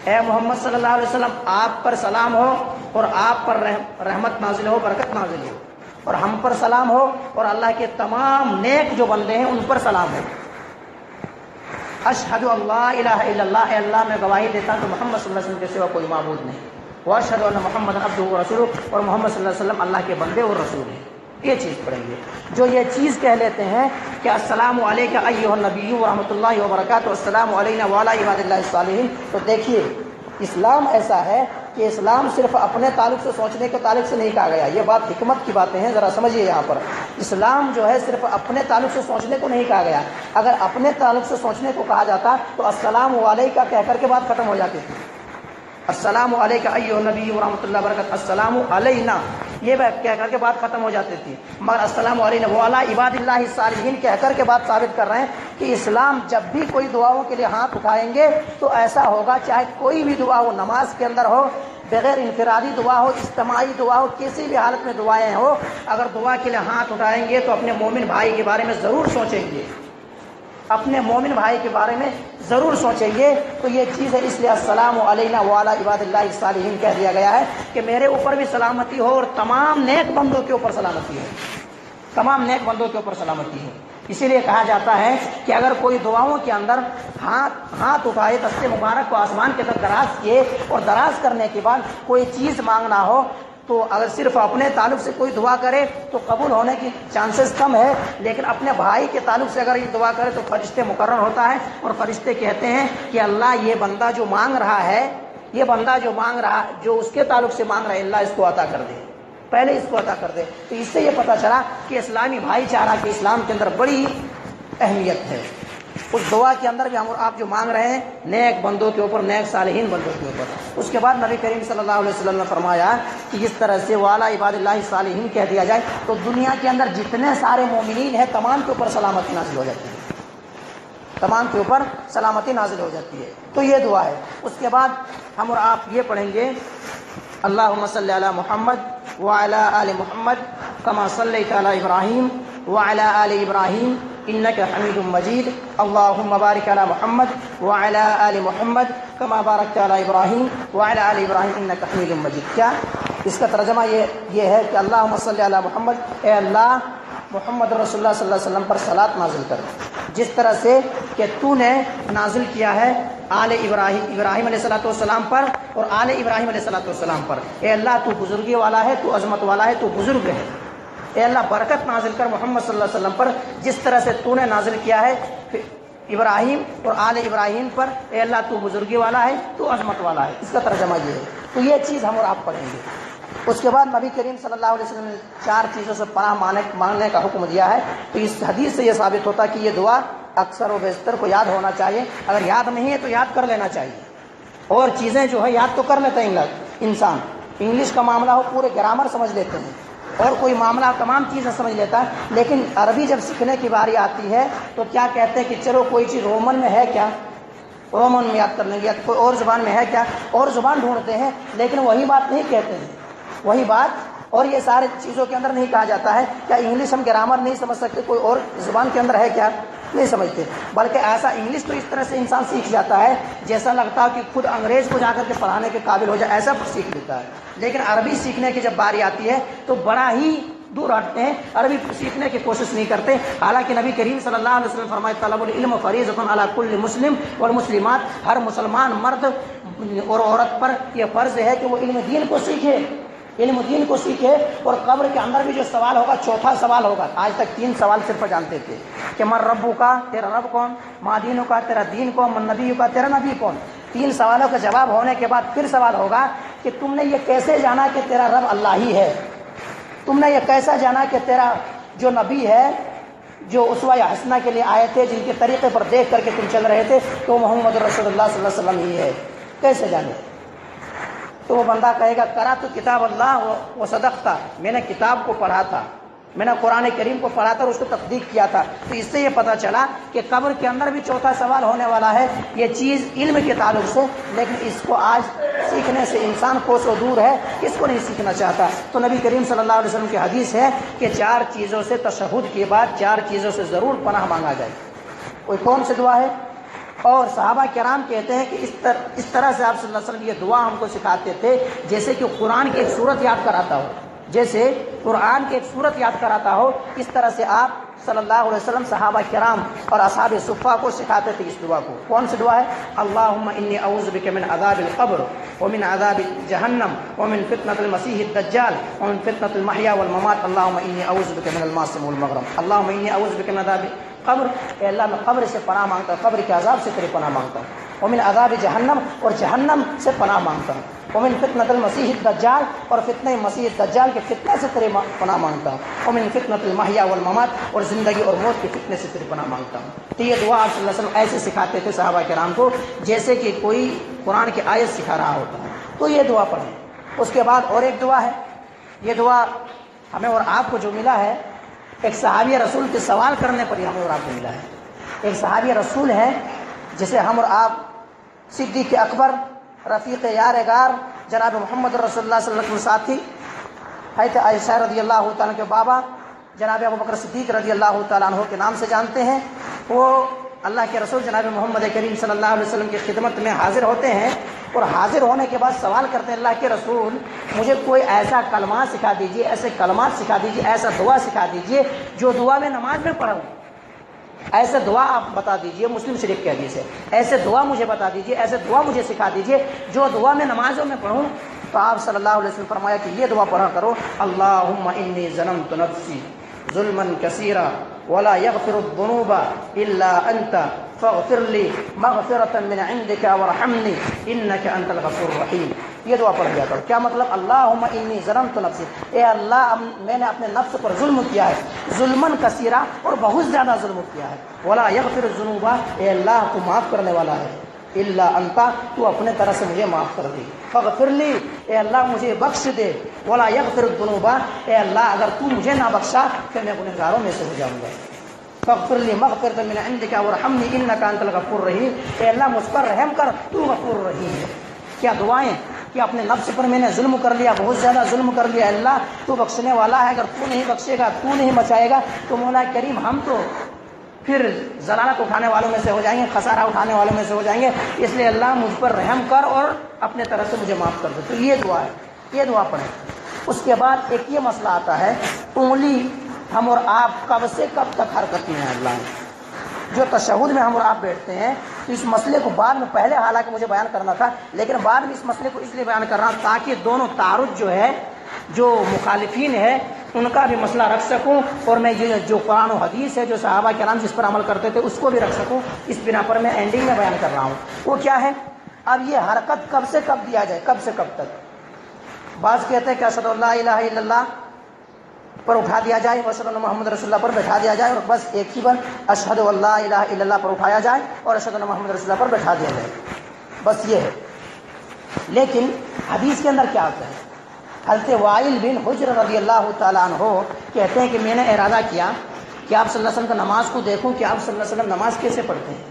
اے محمد صلی اللہ علیہ وسلم، آپ پر سلام ہو اور آپ پر رحمت نازل ہو، برکت نازل ہو، اور ہم پر سلام ہو اور اللہ کے تمام نیک جو بندے ہیں ان پر سلام ہو۔ اشہد اللہ الہ الا اللہ، اے اللہ میں گواہی دیتا ہوں کہ محمد صلی اللہ علیہ وسلم کے سوا کوئی معبود نہیں، واشہد ان محمد عبدہ ورسولہ، اور محمد صلی اللہ علیہ وسلم اللہ کے بندے اور رسول ہیں۔ یہ چیز پڑھیں گے۔ جو یہ چیز کہہ لیتے ہیں کہ السلام علیکہ ایھا النبی ورحمۃ اللہ وبرکاتہ، السلام علینا وعلی عباد اللہ الصالحین، تو دیکھیے اسلام ایسا ہے کہ اسلام صرف اپنے تعلق سے سوچنے کے تعلق سے نہیں کہا گیا، یہ بات حکمت کی باتیں ہیں، ذرا سمجھیے یہاں پر۔ اسلام جو ہے صرف اپنے تعلق سے سوچنے کو نہیں کہا گیا، اگر اپنے تعلق سے سوچنے کو کہا جاتا تو السلام علیکہ کہہ کر کے بات ختم ہو جاتی تھی۔ السلام علیکہ ایھا النبی ورحمۃ اللہ وبرکاتہ، السلام علینا، یہ کہہ کر کے بات ختم ہو جاتی تھی، مگر السلام علینا وعلی عباد اللہ الصالحین کہہ کر کے بات ثابت کر رہے ہیں کہ اسلام جب بھی کوئی دعاؤں کے لیے ہاتھ اٹھائیں گے تو ایسا ہوگا، چاہے کوئی بھی دعا ہو، نماز کے اندر ہو، بغیر انفرادی دعا ہو، اجتماعی دعا ہو، کسی بھی حالت میں دعائیں ہو، اگر دعا کے لیے ہاتھ اٹھائیں گے تو اپنے مومن بھائی کے بارے میں ضرور سوچیں گے، اپنے مومن بھائی کے بارے میں ضرور سوچیں گے۔ تو یہ چیز ہے، اس لیے السلام علینا وعلی عباد اللہ الصالحین کہہ دیا گیا ہے کہ میرے اوپر بھی سلامتی ہو اور تمام نیک بندوں کے اوپر سلامتی ہو، تمام نیک بندوں کے اوپر سلامتی ہو۔ اسی لیے کہا جاتا ہے کہ اگر کوئی دعاؤں کے اندر ہاتھ اٹھائے، دست مبارک کو آسمان کے طرف دراز کیے، اور دراز کرنے کے بعد کوئی چیز مانگنا ہو، تو اگر صرف اپنے تعلق سے کوئی دعا کرے تو قبول ہونے کی چانسز کم ہے، لیکن اپنے بھائی کے تعلق سے اگر یہ دعا کرے تو فرشتے مقرر ہوتا ہے، اور فرشتے کہتے ہیں کہ اللہ یہ بندہ جو مانگ رہا ہے، یہ بندہ جو مانگ رہا، جو اس کے تعلق سے مانگ رہا ہے، اللہ اس کو عطا کر دے، پہلے اس کو عطا کر دے۔ تو اس سے یہ پتہ چلا کہ اسلامی بھائی چارہ کے اسلام کے اندر بڑی اہمیت ہے۔ اس دعا کے اندر بھی ہم اور آپ جو مانگ رہے ہیں نیک بندوں کے اوپر، نیک صالحین بندوں کے اوپر۔ اس کے بعد نبی کریم صلی اللہ علیہ وسلم نے فرمایا کہ جس طرح سے وعلی عباد اللہ صالحین کہہ دیا جائے تو دنیا کے اندر جتنے سارے مومنین ہیں تمام کے اوپر سلامتی نازل ہو جاتی ہے، تمام کے اوپر سلامتی نازل ہو جاتی ہے۔ تو یہ دعا ہے۔ اس کے بعد ہم اور آپ یہ پڑھیں گے، اللہم صلی علی محمد وعلی آل محمد کما صلیت علی ابراہیم وعلی آل ابراہیم انک حمید مجید، اللہم بارک علی محمد وعلی آل محمد کما بارکت علی ابراہیم وعلی آل ابراہیم انک حمید مجید۔ کیا اس کا ترجمہ یہ ہے کہ اللہم صلی علی محمد، اے اللہ محمد رسول اللہ صلی اللہ علیہ وسلم پر صلاۃ نازل کر، جس طرح سے کہ تو نے نازل کیا ہے آل ابراہیم علیہ السلام پر اور آل ابراہیم علیہ السلام پر۔ اے اللہ تو بزرگی والا ہے، تو عظمت والا ہے، تو بزرگ ہے۔ اے اللہ برکت نازل کر محمد صلی اللہ علیہ وسلم پر، جس طرح سے تو نے نازل کیا ہے ابراہیم اور آل ابراہیم پر۔ اے اللہ تو بزرگی والا ہے، تو عظمت والا ہے۔ اس کا ترجمہ یہ ہے۔ تو یہ چیز ہم اور آپ پڑھیں گے۔ اس کے بعد نبی کریم صلی اللہ علیہ وسلم نے 4 چیزوں سے پناہ مانگنے کا حکم دیا ہے۔ تو اس حدیث سے یہ ثابت ہوتا ہے کہ یہ دعا اکثر و بیشتر کو یاد ہونا چاہیے، اگر یاد نہیں ہے تو یاد کر لینا چاہیے۔ اور چیزیں جو ہے یاد تو کر لیتے ہیں انسان، انگلش کا معاملہ ہو پورے گرامر سمجھ لیتے ہیں، اور کوئی معاملہ تمام چیزیں سمجھ لیتا ہے، لیکن عربی جب سیکھنے کی باری آتی ہے تو کیا کہتے ہیں کہ چلو کوئی چیز رومن میں ہے کیا، رومن میں یاد کر لیں گے، کوئی اور زبان میں ہے کیا، اور زبان ڈھونڈتے ہیں، لیکن وہی بات نہیں کہتے ہیں، وہی بات۔ اور یہ سارے چیزوں کے اندر نہیں کہا جاتا ہے کیا انگلش ہم گرامر نہیں سمجھ سکتے، کوئی اور زبان کے اندر ہے کیا، نہیں سمجھتے، بلکہ ایسا انگلش تو اس طرح سے انسان سیکھ جاتا ہے جیسا لگتا ہے کہ خود انگریز کو جا کر کے پڑھانے کے قابل ہو جائے، ایسا سیکھ لیتا ہے۔ لیکن عربی سیکھنے کی جب باری آتی ہے تو بڑا ہی دور ہٹتے ہیں، عربی سیکھنے کی کوشش نہیں کرتے۔ حالانکہ نبی کریم صلی اللہ علیہ وسلم فرمائے طلب العلم فریضۃ علی کل مسلم والمسلمات، ہر مسلمان مرد اور عورت پر یہ فرض ہے کہ وہ علم دین کو سیکھے، علم دین کو سیکھے۔ اور قبر کے اندر بھی جو سوال ہوگا، چوتھا سوال ہوگا، آج تک 3 سوال صرف جانتے تھے کہ من ربو کا، تیرا رب کون، ما دینو کا، تیرا دین کون، من نبی کا، تیرا نبی کون۔ 3 سوالوں کا جواب ہونے کے بعد پھر سوال ہوگا کہ تم نے یہ کیسے جانا کہ تیرا رب اللہ ہی ہے، تم نے یہ کیسا جانا کہ تیرا جو نبی ہے، جو اسوہ حسنہ کے لیے آئے تھے، جن کے طریقے پر دیکھ کر کے تم چل رہے تھے، تو محمد رسول اللہ صلی اللہ علیہ وسلم ہی ہے، کیسے جانے۔ تو وہ بندہ کہے گا قرأت کتاب اللہ و صدقتا، میں نے کتاب کو پڑھا تھا، میں نے قرآن کریم کو پڑھا تھا اور اس کو تصدیق کیا تھا۔ تو اس سے یہ پتہ چلا کہ قبر کے اندر بھی چوتھا سوال ہونے والا ہے، یہ چیز علم کے تعلق سے، لیکن اس کو آج سیکھنے سے انسان کوسوں دور ہے، اس کو نہیں سیکھنا چاہتا۔ تو نبی کریم صلی اللہ علیہ وسلم کی حدیث ہے کہ 4 چیزوں سے تشہد کے بعد 4 چیزوں سے ضرور پناہ مانگا جائے۔ کوئی کون سی دعا ہے؟ اور صحابہ کرام کہتے ہیں کہ اس طرح سے آپ صلی اللہ علیہ وسلم یہ دعا ہم کو سکھاتے تھے جیسے کہ قرآن کی ایک صورت یاد کراتا ہو، جیسے قرآن کی ایک صورت یاد کراتا ہو، اس طرح سے آپ صلی اللہ علیہ وسلم صحابہ کرام اور اصحاب صفہ کو سکھاتے تھے اس دعا کو۔ کون سی دعا ہے؟ اللہم انی اعوذ بک من عذاب القبر ومن عذاب جہنم ومن فتنة المسیح الدجال ومن فتنة المحیا والممات اللہم انی اعوذ بک من الماسم والمغرم اللہم انی اعوذ بک من عذاب قبر، اے اللہ میں قبر سے پناہ مانگتا ہوں، قبر کے عذاب سے تیری پناہ مانگتا ہوں، ومن عذاب جہنم اور جہنم سے پناہ مانگتا ہوں، ومن فتنة المسیح الدجال اور فتنہ مسیح الدجال کے فتنہ سے تیری پناہ مانگتا ہوں، ومن فتنة المحیا والممات اور زندگی اور موت کے فتنے سے تیری پناہ مانگتا ہوں۔ تو یہ دعا آپ صلی اللہ علیہ وسلم ایسے سکھاتے تھے صحابہ کرام کو جیسے کہ کوئی قرآن کی آیت سکھا رہا ہوتا ہے۔ تو یہ دعا پڑھیں۔ اس کے بعد اور ایک دعا ہے، یہ دعا ہمیں اور آپ کو جو ملا ہے ایک صحابی رسول کے سوال کرنے پر ہی ہمیں اور آپ کو ملا ہے۔ ایک صحابی رسول ہے جسے ہم اور آپ صدیق اکبر، رفیق یار غار جناب محمد رسول اللہ صلی اللہ علیہ وسلم ساتھی حضرت عائشہ رضی اللہ تعالیٰ کے بابا جناب ابو بکر صدیق رضی اللہ تعالیٰ عنہ کے نام سے جانتے ہیں۔ وہ اللہ کے رسول جناب محمد کریم صلی اللہ علیہ وسلم کی خدمت میں حاضر ہوتے ہیں اور حاضر ہونے کے بعد سوال کرتے ہیں اللہ کے رسول مجھے کوئی ایسا کلمات سکھا دیجیے، ایسے کلمات سکھا دیجیے، ایسا دعا سکھا دیجیے جو دعا میں نماز میں پڑھوں، ایسے دعا آپ بتا دیجیے، مسلم شریف کے حدیث ہے، ایسے دعا مجھے بتا دیجیے، ایسے دعا مجھے سکھا دیجیے جو دعا میں نمازوں میں پڑھوں۔ تو آپ صلی اللہ علیہ وسلم فرمایا کہ یہ دعا پڑھا کرو، اللہم انی ظلمت نفسی ظلما کثیرا ولا یغفر الذنوب الا انت فاغفر لی مغفرۃ من عندک وارحمنی انک انت الغفور الرحیم۔ یہ دعا پڑھ لیا کرو۔ کیا مطلب؟ اللہم انی ظلمت نفسی، اے اللہ میں نے اپنے نفس پر ظلم کیا ہے، ظلما کثیرا اور بہت زیادہ ظلم کیا ہے، ولا یغفر الذنوب، اے اللہ تو معاف کرنے والا ہے، الا انت تو اپنے طرح سے مجھے معاف کر دے، فاغفر لی اے اللہ مجھے بخش دے، ولا یغفر الذنوب اے اللہ اگر تو مجھے نہ بخشا پھر میں گنہگاروں میں سے ہو جاؤں گا، فاغفر لی مغفرۃ من عندک وارحمنی انک انت الغفور الرحیم، اے اللہ مجھ پر رحم کر تو غفور الرحیم ہے۔ کیا دعائیں کہ اپنے نفس پر میں نے ظلم کر لیا، بہت زیادہ ظلم کر لیا، اللہ تو بخشنے والا ہے، اگر تو نہیں بخشے گا، تو نہیں بچائے گا تو مولا کریم ہم تو پھر ضلالت اٹھانے والوں میں سے ہو جائیں گے، خسارہ اٹھانے والوں میں سے ہو جائیں گے، اس لیے اللہ مجھ پر رحم کر اور اپنے طرف سے مجھے معاف کر دے۔ تو یہ دعا ہے، یہ دعا پڑھیں۔ اس کے بعد ایک یہ مسئلہ آتا ہے، انگلی ہم اور آپ کب سے کب تک حرکت میں ہے اللہ نے، جو تشہد میں ہم اور آپ بیٹھتے ہیں، تو اس مسئلے کو بعد میں، پہلے حالانکہ مجھے بیان کرنا تھا لیکن بعد میں اس مسئلے کو اس لیے بیان کر رہا ہوں تاکہ دونوں تعارض جو ہے، جو مخالفین ہے ان کا بھی مسئلہ رکھ سکوں، اور میں یہ جو قرآن و حدیث ہے جو صحابہ کرام جس پر عمل کرتے تھے اس کو بھی رکھ سکوں، اس بنا پر میں اینڈنگ میں بیان کر رہا ہوں۔ وہ کیا ہے؟ اب یہ حرکت کب سے کب دیا جائے، کب سے کب تک؟ بعض کہتے ہیں کہ اشہد ان لا الہ الا اللہ پر اٹھا دیا جائے، اشہد ان محمد رسول اللہ پر بیٹھا دیا جائے، اور بس ایک ہی بار اشہد ان لا الہ الا اللہ پر اٹھایا جائے اور اشہد ان محمد رسول اللہ پر بیٹھا دیا جائے، بس یہ ہے۔ لیکن حدیث کے اندر کیا ہوتا ہے؟ حضرت وائل بن حجر رضی اللہ تعالیٰ عنہ کہتے ہیں کہ میں نے ارادہ کیا کہ آپ صلی اللہ علیہ وسلم کا نماز کو دیکھوں کہ آپ صلی اللہ علیہ وسلم نماز کیسے پڑھتے ہیں،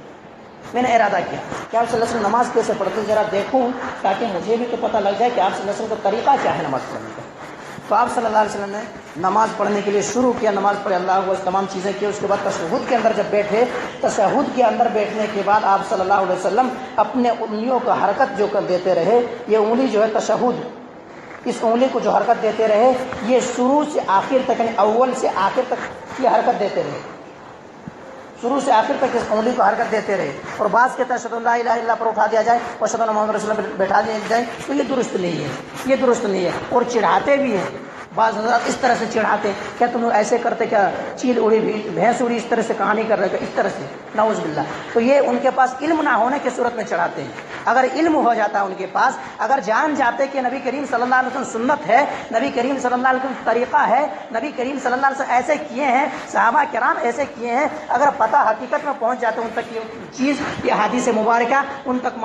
میں نے ارادہ کیا کہ آپ صلی اللہ علیہ وسلم نماز کیسے پڑھتے ہیں، ذرا دیکھوں تاکہ مجھے بھی تو پتہ لگ جائے کہ آپ صلی اللہ علیہ وسلم کا طریقہ کیا ہے نماز پڑھنے کا۔ تو آپ صلی اللہ علیہ وسلم نے نماز پڑھنے کے لیے شروع کیا، نماز پڑھے، اللہ اکبر، تمام چیزیں کی، اس کے بعد تشہد کے اندر جب بیٹھے، تشہد کے اندر بیٹھنے کے بعد آپ صلی اللہ علیہ وسلم اپنے انگلیوں کو حرکت جو کر دیتے رہے، یہ انگلی جو ہے تشہد، اس انگلی کو جو حرکت دیتے رہے، یہ شروع سے آخر تک، یعنی اول سے آخر تک یہ حرکت دیتے رہے، شروع سے آخر تک اس انگلی کو حرکت دیتے رہے، اور بعض کے اشہد ان لا الہ الا اللہ پر اٹھا دیا جائے اور اشہد ان محمد رسول اللہ پر بیٹھا دیا جائے، تو یہ درست نہیں ہے، یہ درست نہیں ہے، اور چڑھاتے بھی ہیں۔ بعض حضرات اس طرح سے چڑھاتے، کیا تم ایسے کرتے، کیا چیل اڑی بھینس اڑی، اس طرح سے کہانی کر رہے، اس طرح سے، نعوذ باللہ۔ تو یہ ان کے پاس علم نہ ہونے کی صورت میں چڑھاتے ہیں۔ اگر علم ہو جاتا ہے ان کے پاس، اگر جان جاتے کہ نبی کریم صلی اللہ علیہ وسلم سنت ہے، نبی کریم صلی اللہ علیہ وسلم طریقہ ہے، نبی کریم صلی اللہ علیہ وسلم ایسے کیے ہیں، صحابہ کرام ایسے کیے ہیں، اگر پتہ حقیقت میں پہنچ جاتے ان تک یہ چیز، یہ حدیث مبارکہ ان تک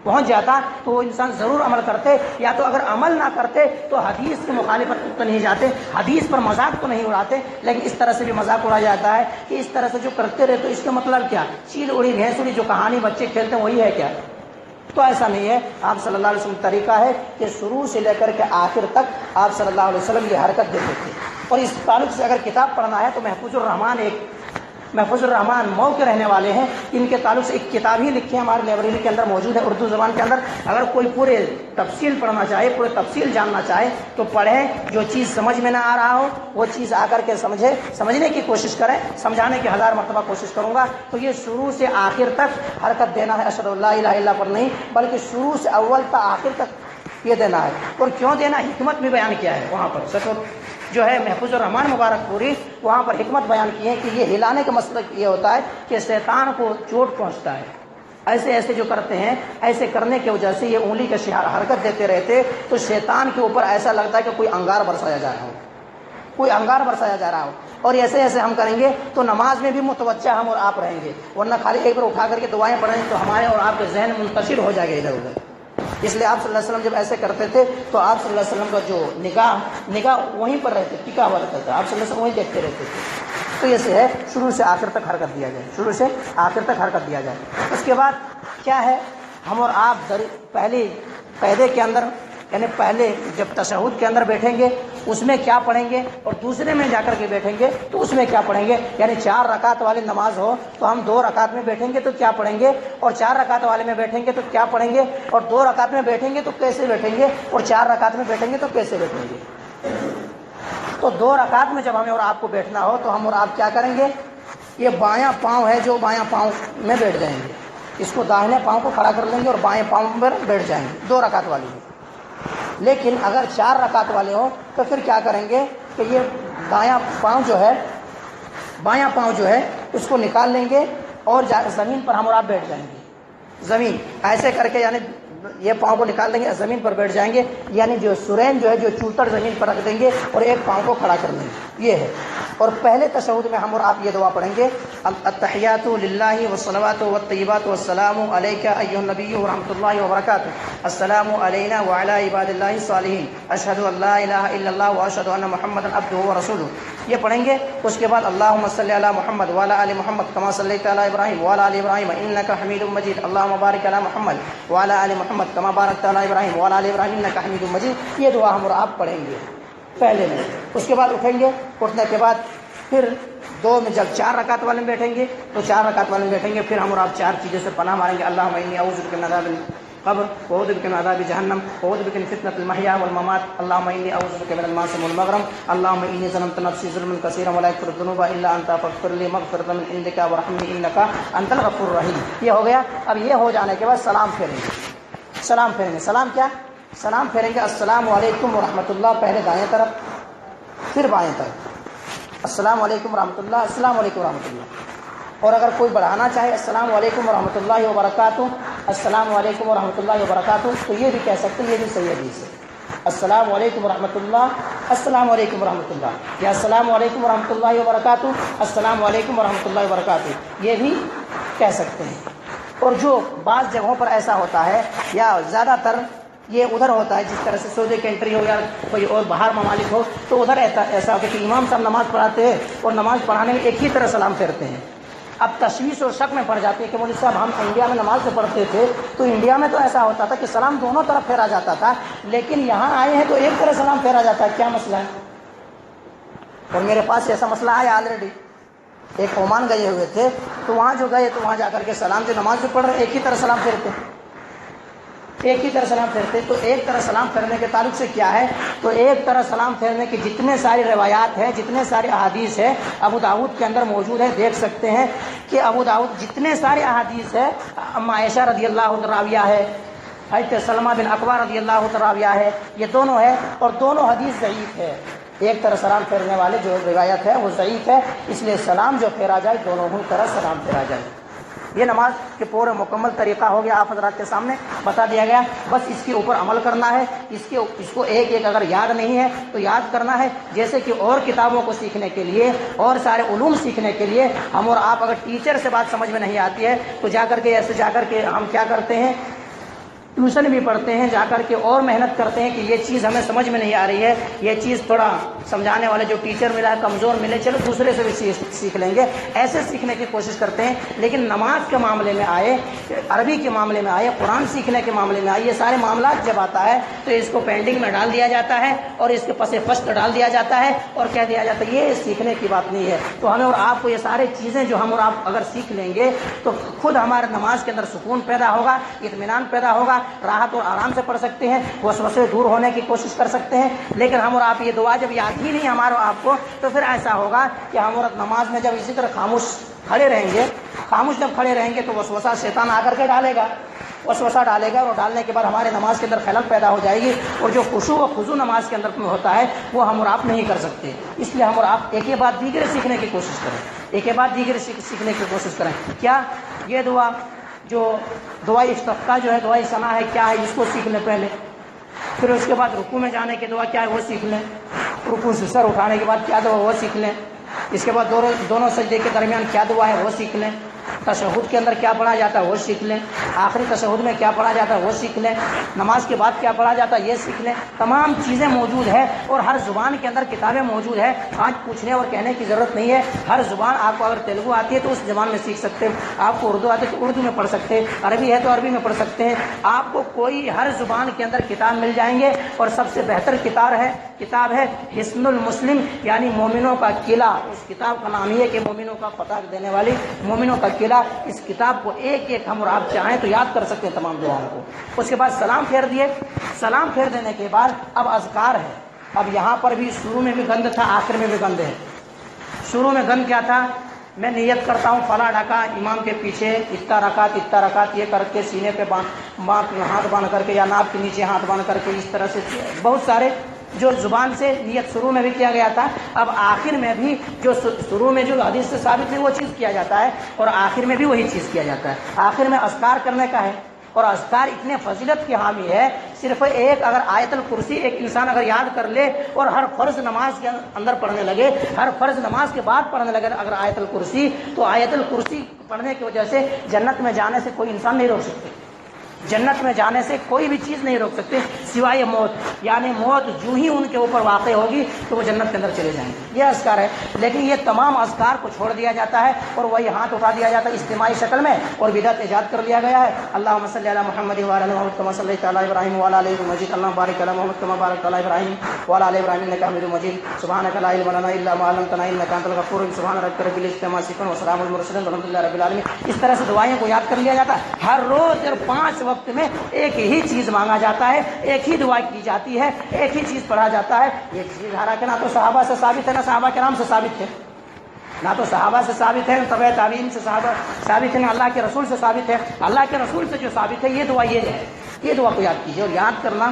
پہنچ جاتا تو وہ انسان ضرور عمل کرتے، یا تو اگر عمل نہ کرتے تو حدیث کی مخالفت تو نہیں جاتے، حدیث پر مذاق تو نہیں اڑاتے، لیکن اس طرح سے بھی مذاق اڑایا جاتا ہے کہ اس طرح سے جو کرتے رہے تو اس کا مطلب کیا، چیل اڑی بھینس اڑی، جو کہانی بچے کھیلتے ہیں وہی ہے کیا؟ تو ایسا نہیں ہے۔ آپ صلی اللہ علیہ وسلم کا طریقہ ہے کہ شروع سے لے کر کے آخر تک آپ صلی اللہ علیہ وسلم یہ حرکت دیتے تھے۔ اور اس تعلق سے اگر کتاب پڑھنا ہے تو محفوظ الرحمان مئو کے رہنے والے ہیں، ان کے تعلق سے ایک کتاب ہی لکھی ہے، ہمارے لائبریری کے اندر موجود ہے اردو زبان کے اندر۔ اگر کوئی پورے تفصیل پڑھنا چاہے، پورے تفصیل جاننا چاہے تو پڑھیں، جو چیز سمجھ میں نہ آ رہا ہو وہ چیز آ کر کے سمجھنے کی کوشش کریں، سمجھانے کی 1000 مرتبہ کوشش کروں گا۔ تو یہ شروع سے آخر تک حرکت دینا ہے، اشہد ان لا الہ الا اللہ پر نہیں، بلکہ شروع سے اول تا آخر تک یہ دینا ہے۔ اور کیوں دینا، حکمت بھی بیان کیا ہے وہاں پر، جو ہے محفوظ الرحمان مبارک پوری، وہاں پر حکمت بیان کی ہے کہ یہ ہلانے کا مسئلہ یہ ہوتا ہے کہ شیطان کو چوٹ پہنچتا ہے، ایسے جو کرتے ہیں، ایسے کرنے کی وجہ سے یہ انگلی کا حرکت دیتے رہتے تو شیطان کے اوپر ایسا لگتا ہے کہ کوئی انگار برسایا جا رہا ہو، اور ایسے ہم کریں گے تو نماز میں بھی متوجہ ہم اور آپ رہیں گے، ورنہ خالی ایک بار اٹھا کر کے دعائیں پڑھیں تو ہمارے اور آپ کے ذہن منتشر ہو جائے گا ادھر ادھر۔ اس لیے آپ صلی اللہ علیہ وسلم جب ایسے کرتے تھے تو آپ صلی اللہ علیہ وسلم کا جو نگاہ وہیں پر رہتے، ٹکا ہوا رہتا تھا، آپ صلی اللہ علیہ وسلم وہیں دیکھتے رہتے تھے۔ تو یہ سے ہے شروع سے آخر تک حرکت دیا جائے، اس کے بعد کیا ہے، ہم اور آپ پہلے کے اندر، یعنی پہلے جب تشہد کے اندر بیٹھیں گے اس میں کیا پڑھیں گے، اور دوسرے میں جا کر کے بیٹھیں گے تو اس میں کیا پڑھیں گے، یعنی 4 رکعت والی نماز ہو تو ہم 2 رکعت میں بیٹھیں گے تو کیا پڑھیں گے، اور 4 رکعت والے میں بیٹھیں گے تو کیا پڑھیں گے، اور 2 رکعت میں بیٹھیں گے تو کیسے بیٹھیں گے، اور 4 رکعت میں بیٹھیں گے تو کیسے بیٹھیں گے۔ تو 2 رکعت میں جب ہمیں اور آپ کو بیٹھنا ہو تو ہم اور آپ کیا کریں گے، یہ بایاں پاؤں ہے جو بایاں پاؤں میں بیٹھ جائیں گے، اس کو داہنے پاؤں کو کھڑا کر لیں گے اور بائیں پاؤں پر بیٹھ جائیں گے 2 رکعت والی میں۔ لیکن اگر 4 رکعت والے ہوں تو پھر کیا کریں گے کہ یہ بایاں پاؤں جو ہے اس کو نکال لیں گے اور زمین پر ہم اور آپ بیٹھ جائیں گے، زمین ایسے کر کے، یعنی یہ پاؤں کو نکال لیں گے، زمین پر بیٹھ جائیں گے، یعنی جو سرین جو ہے جو چوتڑ زمین پر رکھ دیں گے اور ایک پاؤں کو کھڑا کر لیں گے، یہ ہے۔ اور پہلے تشہد میں ہم اور آپ یہ دعا پڑھیں گے، التحیات للہ والصلوات والطیبات والسلام علیک ایھا النبی ورحمۃ اللہ وبرکاتہ، السلام علینا وعلی عباد اللہ الصالحین، اشہد ان لا الہ الا اللہ واشہد ان محمدا عبدہ ورسولہ، یہ پڑھیں گے۔ اس کے بعد اللہم صلی علی محمد وعلی آل محمد کما صلیت علی ابراہیم وعلی آل ابراہیم انک حمید مجید، اللہم بارک علی محمد وعلی آل محمد کما بارکت علی ابراہیم وعلی آل ابراہیم انک حمید مجید، یہ دعا ہم اور آپ پڑھیں گے پہلے میں۔ اس کے بعد اٹھیں گے، اٹھنے کے بعد پھر 2 میں جب 4 رکعت والے میں بیٹھیں گے تو 4 رکعت والے میں بیٹھیں گے، پھر ہم اور آپ 4 چیزوں سے پناہ مانگیں گے، اللہم انی اعوذ بک من عذاب القبر واعوذ بک من عذاب جہنم واعوذ بک من فتنۃ المحیا والممات، اللہم انی اعوذ بک من المعصم والمغرم، اللہم انی ظلمت نفسی ظلما کثیرا ولا یغفر الذنوب الا انت فاغفر لی مغفرۃ من عندک وارحمنی انک انت الغفور الرحیم۔ یہ ہو گیا۔ اب یہ ہو جانے کے بعد سلام پھیریں گے، سلام پھیریں گے، السلام علیکم ورحمۃ اللہ، پہلے دائیں طرف پھر بائیں طرف، السلام علیکم ورحمۃ اللہ، السلام علیکم ورحمۃ اللہ۔ اور اگر کوئی بڑھانا چاہے السلام علیکم ورحمۃ اللہ وبرکاتہ، السلام علیکم ورحمۃ اللہ وبرکاتہ، تو یہ بھی کہہ سکتے ہیں، یہ بھی صحیح حدیث ہے، السلام علیکم ورحمۃ اللہ، السلام علیکم ورحمۃ اللہ، یا السلام علیکم ورحمۃ اللہ وبرکاتہ، السلام علیکم ورحمۃ اللہ وبرکاتہ، یہ بھی کہہ سکتے ہیں۔ اور جو بعض جگہوں پر ایسا ہوتا ہے، یا زیادہ تر یہ ادھر ہوتا ہے، جس طرح سے سعودی کنٹری ہو یا کوئی اور باہر ممالک ہو، تو ادھر ایسا ہوتا ہے کہ امام صاحب نماز پڑھاتے ہیں اور نماز پڑھانے میں ایک ہی طرح سلام پھیرتے ہیں۔ اب تشویش اور شک میں پڑ جاتی ہے کہ مولوی صاحب ہم انڈیا میں نماز سے پڑھتے تھے تو انڈیا میں تو ایسا ہوتا تھا کہ سلام دونوں طرف پھیرا جاتا تھا، لیکن یہاں آئے ہیں تو ایک طرف سلام پھیرا جاتا ہے، کیا مسئلہ ہے؟ اور میرے پاس ایسا مسئلہ آیا آلریڈی، ایک عمان گئے ہوئے تھے تو وہاں جو گئے تو وہاں جا کر کے سلام، جو نماز جو پڑھ رہے ایک ہی طرح سلام پھیرتے، ایک ہی طرح سلام پھیرتے۔ تو ایک طرح سلام پھیرنے کے تعلق سے کیا ہے، تو ایک طرح سلام پھیرنے کی جتنے ساری روایات ہیں، جتنے سارے احادیث ہیں، ابو داؤد کے اندر موجود ہے، دیکھ سکتے ہیں کہ ابو داؤد جتنے سارے احادیث ہے، اما عائشہ رضی اللہ عنہ راویہ ہے، حضرت سلمہ بن اکوع رضی اللہ عنہ راویہ ہے، یہ دونوں ہے، اور دونوں حدیث ضعیف ہے۔ ایک طرح سلام پھیرنے والے جو روایت ہے وہ ضعیف ہے، اس لیے سلام جو پھیرا جائے دونوں ہی طرح سلام پھیرا جائے۔ یہ نماز کے پورے مکمل طریقہ ہو گیا، آپ حضرات کے سامنے بتا دیا گیا، بس اس کے اوپر عمل کرنا ہے، اس کو ایک ایک اگر یاد نہیں ہے تو یاد کرنا ہے، جیسے کہ اور کتابوں کو سیکھنے کے لیے اور سارے علوم سیکھنے کے لیے ہم اور آپ اگر ٹیچر سے بات سمجھ میں نہیں آتی ہے تو جا کر کے ایسے جا کر کے ہم کیا کرتے ہیں، ٹیوشن بھی پڑھتے ہیں جا کر کے اور محنت کرتے ہیں کہ یہ چیز ہمیں سمجھ میں نہیں آ رہی ہے، یہ چیز تھوڑا سمجھانے والے جو ٹیچر ملا ہے کمزور ملے، چلو دوسرے سے بھی سیکھ لیں گے، ایسے سیکھنے کی کوشش کرتے ہیں۔ لیکن نماز کے معاملے میں آئے، عربی کے معاملے میں آئے، قرآن سیکھنے کے معاملے میں آئے، یہ سارے معاملات جب آتا ہے تو اس کو پینڈنگ میں ڈال دیا جاتا ہے اور اس کے پس پشت ڈال دیا جاتا ہے اور کہہ دیا جاتا ہے یہ سیکھنے کی بات نہیں ہے۔ تو ہمیں اور آپ کو یہ سارے چیزیں جو ہم اور آپ اگر سیکھ لیں گے تو خود ہمارے نماز کے اندر سکون پیدا ہوگا، اطمینان پیدا ہوگا، راحت اور آرام سے پڑھ سکتے ہیں، وسوسے دور ہونے کی کوشش کر سکتے ہیں۔ لیکن ہم اور آپ یہ دعا جب یاد ہی نہیں ہمارے آپ کو تو پھر ایسا ہوگا کہ ہم اور نماز میں جب اسی طرح خاموش کھڑے رہیں گے، خاموش جب کھڑے رہیں گے تو وسوسہ شیطان آ کر کے ڈالے گا، وسوسہ ڈالے گا اور ڈالنے کے بعد ہمارے نماز کے اندر خلل پیدا ہو جائے گی، اور جو خشوع و خضوع نماز کے اندر ہوتا ہے وہ ہم اور آپ نہیں کر سکتے۔ اس لیے ہم اور آپ ایک ہی بات دیگر سیکھنے کی کوشش کریں، ایک ہی بات دیگر سیکھنے کی کوشش کریں۔ کیا یہ دعا جو دعائے استفتاح جو ہے، دعائے ثنا ہے، کیا ہے اس کو سیکھ لیں پہلے، پھر اس کے بعد رکوع میں جانے کی دعا کیا ہے وہ سیکھ لیں، رکوع سے سر اٹھانے کے بعد کیا دعا وہ سیکھ لیں، اس کے بعد دونوں سجدے کے درمیان کیا دعا ہے وہ سیکھ لیں، تشہد کے اندر کیا پڑھا جاتا ہے وہ سیکھ لیں، آخری تشہد میں کیا پڑھا جاتا ہے وہ سیکھ لیں، نماز کے بعد کیا پڑھا جاتا ہے یہ سیکھ لیں۔ تمام چیزیں موجود ہے اور ہر زبان کے اندر کتابیں موجود ہے، آج پوچھنے اور کہنے کی ضرورت نہیں ہے۔ ہر زبان آپ کو اگر تیلگو آتی ہے تو اس زبان میں سیکھ سکتے ہیں، آپ کو اردو آتی ہے تو اردو میں پڑھ سکتے ہیں، عربی ہے تو عربی میں پڑھ سکتے ہیں، آپ کو کوئی ہر زبان کے اندر کتاب مل جائیں گے۔ اور سب سے بہتر کتاب ہے حصن المسلم، یعنی مومنوں کا قلعہ۔ اس کتاب کا نام یہ ہے کہ مومنوں کا فتح دینے والی، مومنوں کا قلعہ۔ اس کتاب کو ایک ایک ہم اور آپ چاہیں تو یاد کر سکتے ہیں تمام دعاؤں کو۔ اس کے بعد سلام پھیر دیے، سلام پھیر دینے کے بعد اب اذکار ہے۔ اب یہاں پر بھی شروع میں بھی گند تھا، آخر میں بھی گند ہے۔ شروع میں گند کیا تھا؟ میں نیت کرتا ہوں فلاں رکعت امام کے پیچھے اتنا رکعت یہ کر کے سینے پہ ہاتھ باندھ کر کے یا ناپ کے نیچے ہاتھ باندھ کر کے اس طرح سے بہت سارے جو زبان سے نیت شروع میں بھی کیا گیا تھا، اب آخر میں بھی جو شروع میں جو حدیث سے ثابت ہے وہ چیز کیا جاتا ہے اور آخر میں بھی وہی چیز کیا جاتا ہے۔ آخر میں اذکار کرنے کا ہے اور اذکار اتنے فضیلت کی حامی ہے، صرف ایک اگر آیت الکرسی ایک انسان اگر یاد کر لے اور ہر فرض نماز کے اندر پڑھنے لگے، ہر فرض نماز کے بعد پڑھنے لگے اگر آیت الکرسی، تو آیت الکرسی پڑھنے کی وجہ سے جنت میں جانے سے کوئی انسان نہیں روک سکتے، جنت میں جانے سے کوئی بھی چیز نہیں روک سکتے سوائے موت، یعنی موت جو ہی ان کے اوپر واقع ہوگی تو وہ جنت کے اندر چلے جائیں گے۔ یہ اذکار ہے، لیکن یہ تمام اذکار کو چھوڑ دیا جاتا ہے اور وہی ہاتھ اٹھا دیا جاتا ہے اجتماعی شکل میں اور بدعت ایجاد کر لیا گیا ہے۔ اللہم صلی علی محمد وعلی آل محمد کما صلیت علی ابراہیم وعلی آل ابراہیم مجید، اللہم بارک علی محمد کما بارکت علی ابراہیم وعلی آل ابراہیم انک حمید مجید، سبحانک لا علم لنا الا ما علمتنا انک انت الغفور الرحیم، سبحان ربک رب العزۃ عما یصفون وسلام علی المرسلین والحمد للہ رب العالمین۔ اس طرح سے دعائیں کو یاد کر لیا جاتا ہے۔ ہر روز اور 5 وقت میں ایک ہی چیز مانگا جاتا ہے، ایک ہی دعا کی جاتی ہے، ایک ہی چیز پڑھا جاتا ہے۔ یہ چیز حالانکہ نہ تو صحابہ سے ثابت ہے، نہ صحابہ کرام سے ثابت ہے، نہ تو صحابہ سے ثابت ہے، نہ تبع تابعین سے ثابت ہے، نہ اللہ کے رسول سے ثابت ہے۔ اللہ کے رسول سے جو ثابت ہے یہ دعا یہ ہے، یہ دعا کو یاد کیجیے اور یاد کرنا،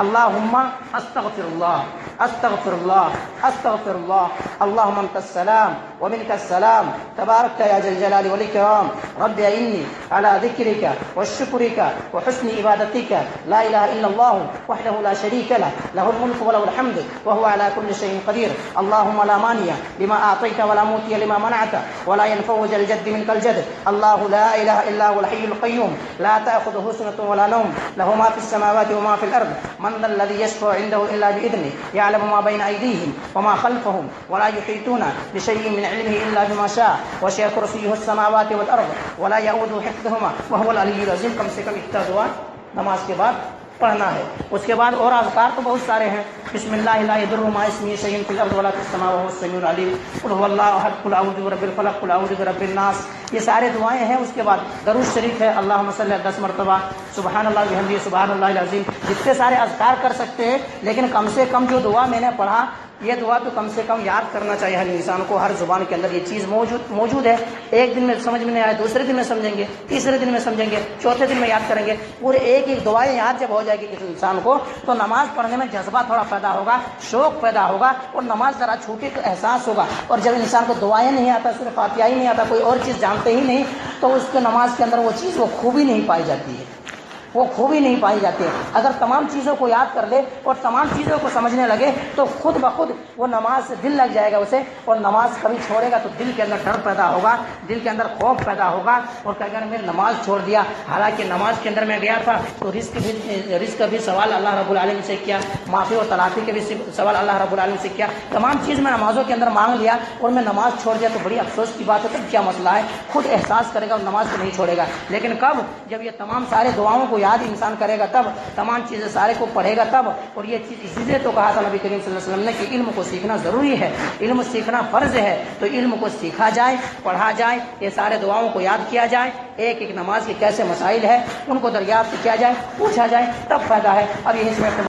اللہم استغفر اللہ استغفر اللہ استغفر اللہ، اللہم انت السلام ومنک السلام تبارکت یا ذا الجلال والاکرام، رب انی علی ذکرک وشکرک وحسن عبادتک، لا الہ الا اللہ وحدہ لا شریک لہ، لہ الملک وله الحمد وهو على كل شيء قدیر، اللہم لا مانع لما اعطیت ولا معطی لما منعت ولا ينفع ذا الجد منك الجد، اللہ لا الہ الا هو الحی القیوم لا تأخذه سنة ولا نوم، له ما في السماوات وما في الأرض، من ذا الذي يشفع عنده إلا بإذنه، يعلم ما بين أيديهم وما خلفهم ولا يحيطون بشيء من علمه إلا بما شاء، وسع كرسيه السماوات والأرض ولا يؤوده حفظهما وهو العلي العظيم۔ کم سے کم اتنا دعا نماز کے بعد پڑھنا ہے۔ اس کے بعد اور اذکار تو بہت سارے ہیں، بسم اللہ لا یضر مع اسمہ شیء فی الارض ولا فی السماء وهو السمیع العلیم، قل هو اللہ احد قل اعوذ برب الفلق قل اعوذ برب الناس، یہ سارے دعائیں ہیں۔ اس کے بعد درود شریف ہے، اللہم صلی 10 مرتبہ، سبحان اللہ بحمدہ سبحان اللہ العظیم، جتنے سارے اذکار کر سکتے ہیں، لیکن کم سے کم جو دعا میں نے پڑھا یہ دعا تو کم سے کم یاد کرنا چاہیے ہر انسان کو، ہر زبان کے اندر یہ چیز موجود ہے۔ ایک دن میں سمجھ میں نہیں آئے، دوسرے دن میں سمجھیں گے، تیسرے دن میں سمجھیں گے، چوتھے دن میں یاد کریں گے، پورے ایک دعائیں یاد جب ہو جائے گی کسی انسان کو تو نماز پڑھنے میں جذبہ تھوڑا پیدا ہوگا، شوق پیدا ہوگا اور نماز ذرا چھوٹی کا احساس ہوگا۔ اور جب انسان کو دعائیں نہیں آتا، صرف فاتحہ ہی نہیں آتا، کوئی اور چیز جانتے ہی نہیں، تو اس کے نماز کے اندر وہ چیز وہ خوبی نہیں پائی جاتی ہے۔ وہ خوبی نہیں پائی جاتی ہے۔ اگر تمام چیزوں کو یاد کر لے اور تمام چیزوں کو سمجھنے لگے تو خود بخود وہ نماز سے دل لگ جائے گا اسے، اور نماز کبھی چھوڑے گا تو دل کے اندر ڈر پیدا ہوگا، دل کے اندر خوف پیدا ہوگا، اور کہے گا میں نے نماز چھوڑ دیا، حالانکہ نماز کے اندر میں گیا تھا تو رزق بھی سوال اللہ رب العالمین سے کیا، معافی اور تلافی کے بھی سوال اللہ رب العالمین سے کیا، تمام چیز میں نمازوں کے اندر مانگ لیا اور میں نماز چھوڑ دیا تو بڑی افسوس کی بات ہے۔ تب کیا مسئلہ ہے، خود احساس کرے گا اور نماز کو نہیں چھوڑے گا۔ لیکن کب؟ جب یہ تمام سارے دعاؤں کو یاد انسان کرے گا تب، تمام چیزیں سارے کو پڑھے گا تب۔ اور یہ چیز اسی لیے تو کہا تھا نبی کریم صلی اللہ علیہ وسلم نے کہ علم کو سیکھنا ضروری ہے، علم سیکھنا فرض ہے، تو علم کو سیکھا جائے، پڑھا جائے، یہ سارے دعاؤں کو یاد کیا جائے، ایک ایک نماز کے کیسے مسائل ہے ان کو دریافت کیا جائے، پوچھا جائے، تب فائدہ ہے۔ اب یہیں سے میں